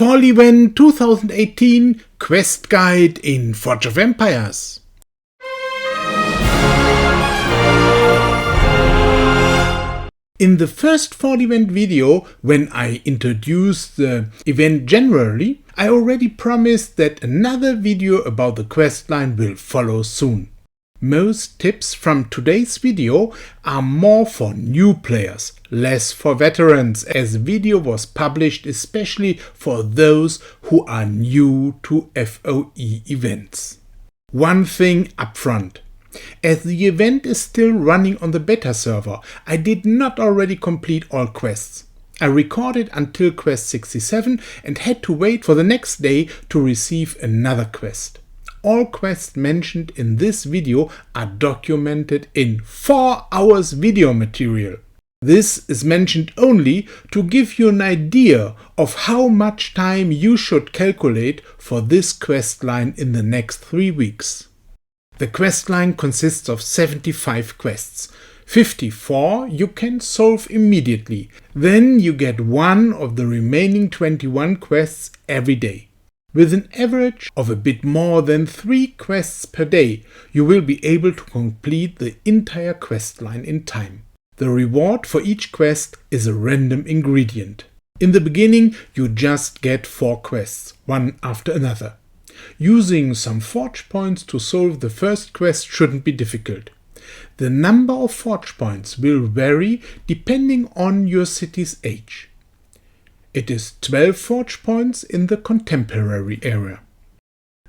Fall Event 2018 Quest Guide in Forge of Empires. In the first Fall Event video, when I introduced the event generally, I already promised that another video about the questline will follow soon. Most tips from today's video are more for new players, less for veterans, as the video was published especially for those who are new to FoE events. One thing upfront. As the event is still running on the beta server, I did not already complete all quests. I recorded until quest 67 and had to wait for the next day to receive another quest. All quests mentioned in this video are documented in 4 hours video material. This is mentioned only to give you an idea of how much time you should calculate for this quest line in the next 3 weeks. The quest line consists of 75 quests. 54 you can solve immediately. Then you get one of the remaining 21 quests every day. With an average of a bit more than 3 quests per day, you will be able to complete the entire quest line in time. The reward for each quest is a random ingredient. In the beginning, you just get 4 quests, one after another. Using some forge points to solve the first quest shouldn't be difficult. The number of forge points will vary depending on your city's age. It is 12 forge points in the contemporary era.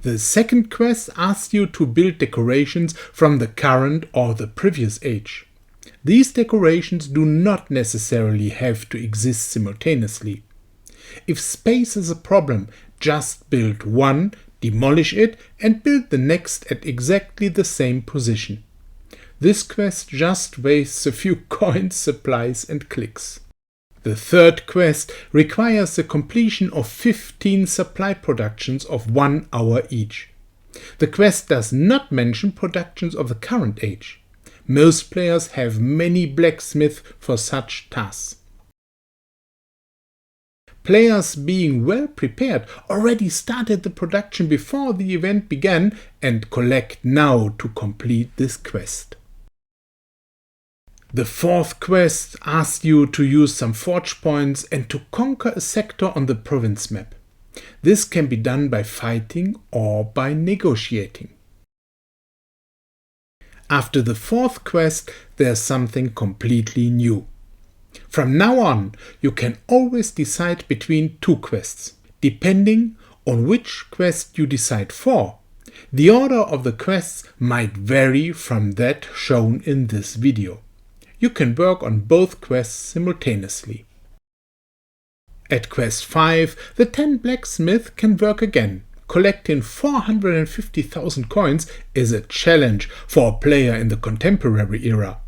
The second quest asks you to build decorations from the current or the previous age. These decorations do not necessarily have to exist simultaneously. If space is a problem, just build one, demolish it, and build the next at exactly the same position. This quest just wastes a few coins, supplies, and clicks. The third quest requires the completion of 15 supply productions of 1 hour each. The quest does not mention productions of the current age. Most players have many blacksmiths for such tasks. Players being well prepared already started the production before the event began and collect now to complete this quest. The fourth quest asks you to use some forge points and to conquer a sector on the province map. This can be done by fighting or by negotiating. After the fourth quest, there's something completely new. From now on, you can always decide between 2 quests. Depending on which quest you decide for, the order of the quests might vary from that shown in this video. You can work on both quests simultaneously. At quest 5, the 10 blacksmith can work again. Collecting 450,000 coins is a challenge for a player in the contemporary era.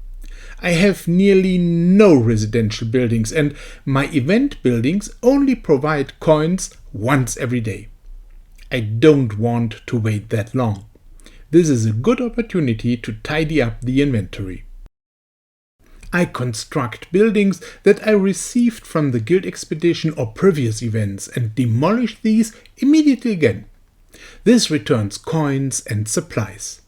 I have nearly no residential buildings and my event buildings only provide coins once every day. I don't want to wait that long. This is a good opportunity to tidy up the inventory. I construct buildings that I received from the guild expedition or previous events and demolish these immediately again. This returns coins and supplies.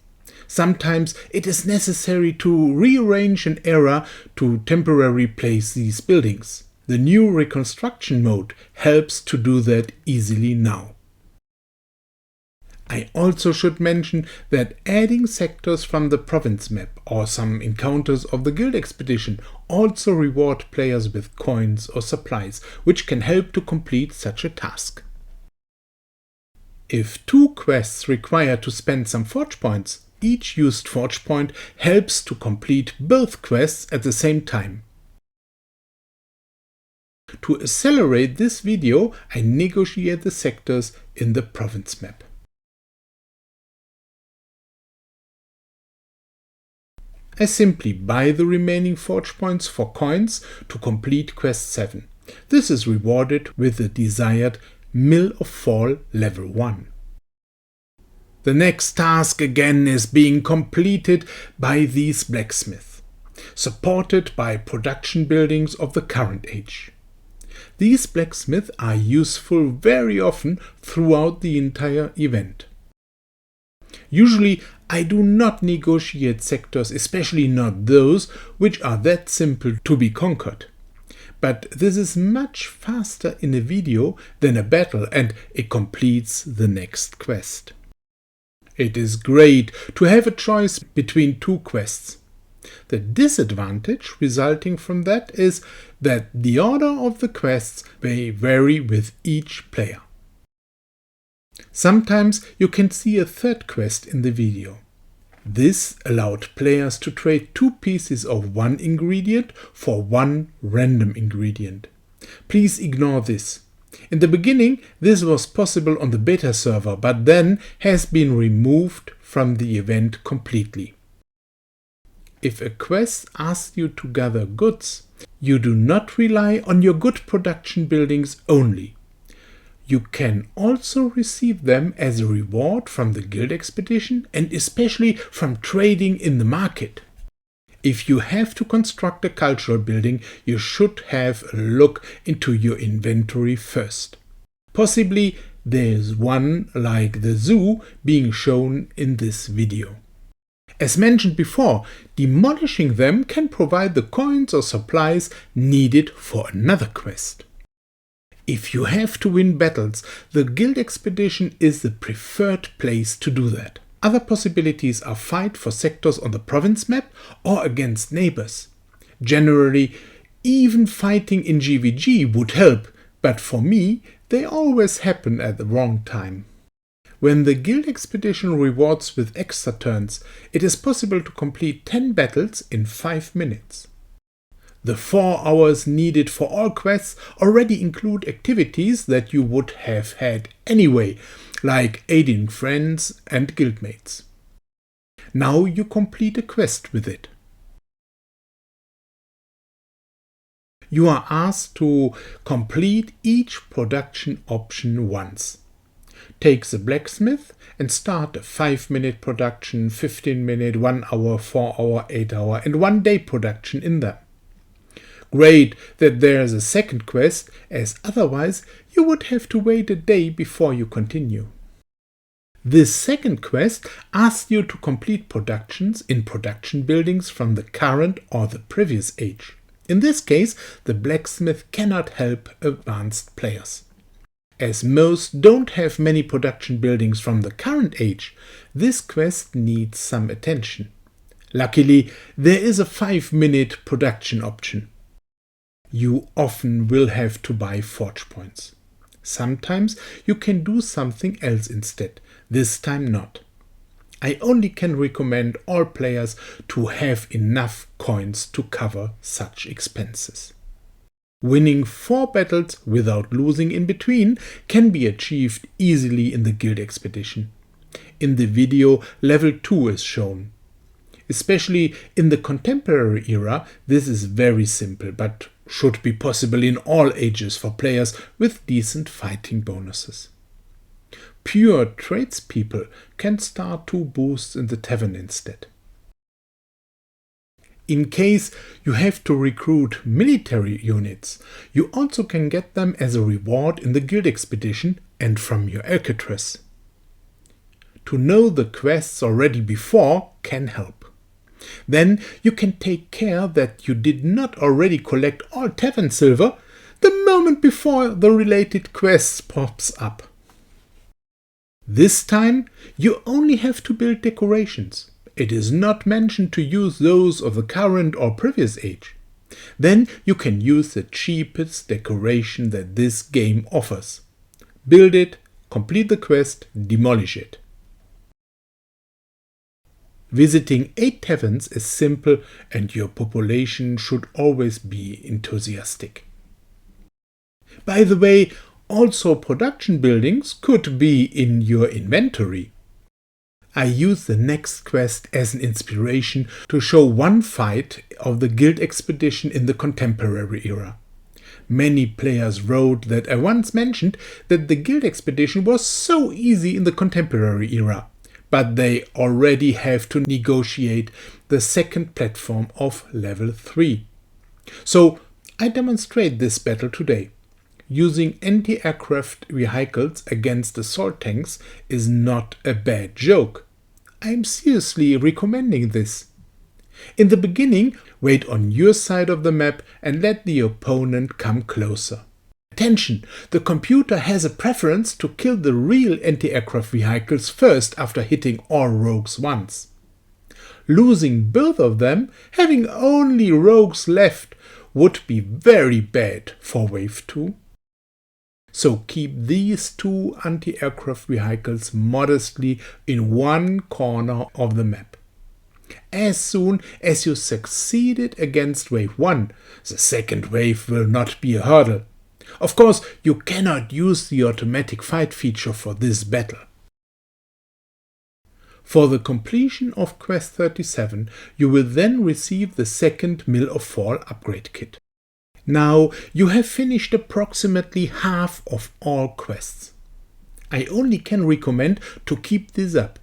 Sometimes it is necessary to rearrange an area to temporarily place these buildings. The new reconstruction mode helps to do that easily now. I also should mention that adding sectors from the province map or some encounters of the guild expedition also reward players with coins or supplies, which can help to complete such a task. If 2 quests require to spend some forge points, each used forge point helps to complete both quests at the same time. To accelerate this video, I negotiate the sectors in the province map. I simply buy the remaining forge points for coins to complete quest 7. This is rewarded with the desired Mill of Fall level 1. The next task again is being completed by these blacksmiths, supported by production buildings of the current age. These blacksmiths are useful very often throughout the entire event. Usually I do not negotiate sectors, especially not those which are that simple to be conquered. But this is much faster in a video than a battle, and it completes the next quest. It is great to have a choice between two quests. The disadvantage resulting from that is that the order of the quests may vary with each player. Sometimes you can see a third quest in the video. This allowed players to trade 2 pieces of one ingredient for one random ingredient. Please ignore this. In the beginning, this was possible on the beta server, but then has been removed from the event completely. If a quest asks you to gather goods, you do not rely on your good production buildings only. You can also receive them as a reward from the guild expedition and especially from trading in the market. If you have to construct a cultural building, you should have a look into your inventory first. Possibly there is one like the zoo being shown in this video. As mentioned before, demolishing them can provide the coins or supplies needed for another quest. If you have to win battles, the guild expedition is the preferred place to do that. Other possibilities are fight for sectors on the province map or against neighbors. Generally, even fighting in GVG would help, but for me, they always happen at the wrong time. When the guild expedition rewards with extra turns, it is possible to complete 10 battles in 5 minutes. The 4 hours needed for all quests already include activities that you would have had anyway, like aiding friends and guildmates. Now you complete a quest with it. You are asked to complete each production option once. Take the blacksmith and start a 5-minute production, 15-minute, 1 hour, 4 hour, 8 hour and 1 day production in them. Great that there is a second quest, as otherwise you would have to wait a day before you continue. This second quest asks you to complete productions in production buildings from the current or the previous age. In this case, the blacksmith cannot help advanced players. As most don't have many production buildings from the current age, this quest needs some attention. Luckily, there is a 5-minute production option. You often will have to buy forge points. Sometimes you can do something else instead, this time not. I only can recommend all players to have enough coins to cover such expenses. Winning 4 battles without losing in between can be achieved easily in the guild expedition. In the video, level 2 is shown. Especially in the contemporary era, this is very simple, but should be possible in all ages for players with decent fighting bonuses. Pure tradespeople can start 2 boosts in the tavern instead. In case you have to recruit military units, you also can get them as a reward in the guild expedition and from your Alcatraz. To know the quests already before can help. Then you can take care that you did not already collect all tavern silver the moment before the related quest pops up. This time you only have to build decorations. It is not mentioned to use those of the current or previous age. Then you can use the cheapest decoration that this game offers. Build it, complete the quest, demolish it. Visiting 8 taverns is simple and your population should always be enthusiastic. By the way, also production buildings could be in your inventory. I use the next quest as an inspiration to show one fight of the guild expedition in the contemporary era. Many players wrote that I once mentioned that the guild expedition was so easy in the contemporary era, but they already have to negotiate the second platform of level 3. So I demonstrate this battle today. using anti-aircraft vehicles against assault tanks is not a bad joke. I'm seriously recommending this. In the beginning, wait on your side of the map and let the opponent come closer. Attention! The computer has a preference to kill the real anti-aircraft vehicles first after hitting all rogues once. Losing both of them, having only rogues left, would be very bad for Wave 2. So keep these two anti-aircraft vehicles modestly in one corner of the map. As soon as you succeeded against Wave 1, the second wave will not be a hurdle. Of course, you cannot use the automatic fight feature for this battle. For the completion of Quest 37, you will then receive the second Mill of Fall upgrade kit. Now, you have finished approximately half of all quests. I only can recommend to keep this up.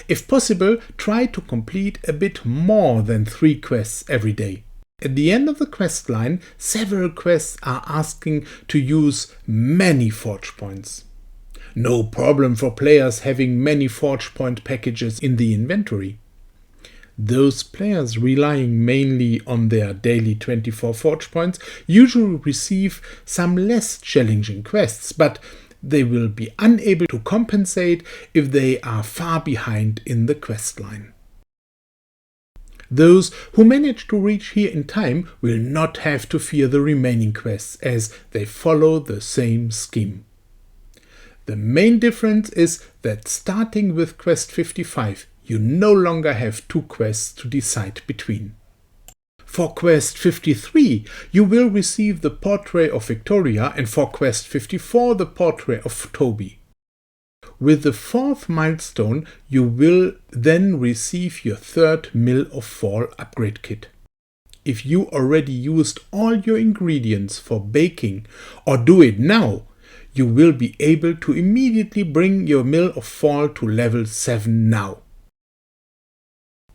If possible, try to complete a bit more than 3 quests every day. At the end of the quest line, several quests are asking to use many forge points. No problem for players having many forge point packages in the inventory. Those players relying mainly on their daily 24 forge points usually receive some less challenging quests, but they will be unable to compensate if they are far behind in the quest line. Those who manage to reach here in time will not have to fear the remaining quests, as they follow the same scheme. The main difference is that starting with Quest 55, you no longer have 2 quests to decide between. For Quest 53, you will receive the Portrait of Victoria, and for Quest 54, the Portrait of Toby. With the 4th milestone, you will then receive your 3rd Mill of Fall upgrade kit. If you already used all your ingredients for baking, or do it now, you will be able to immediately bring your Mill of Fall to level 7 now.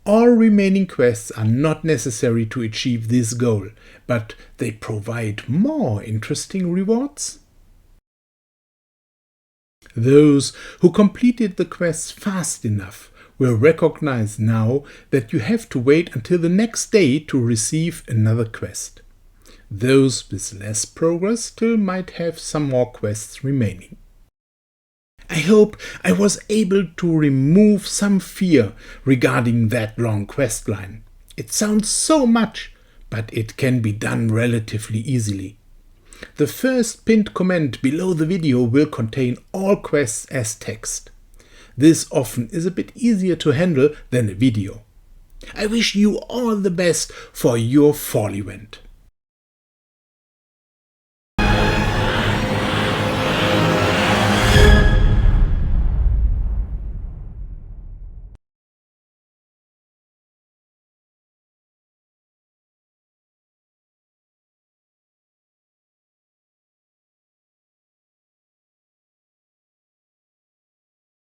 All remaining quests are not necessary to achieve this goal, but they provide more interesting rewards. Those who completed the quests fast enough will recognize now that you have to wait until the next day to receive another quest. Those with less progress still might have some more quests remaining. I hope I was able to remove some fear regarding that long quest line. It sounds so much, but it can be done relatively easily. The first pinned comment below the video will contain all quests as text. This often is a bit easier to handle than a video. I wish you all the best for your fall event.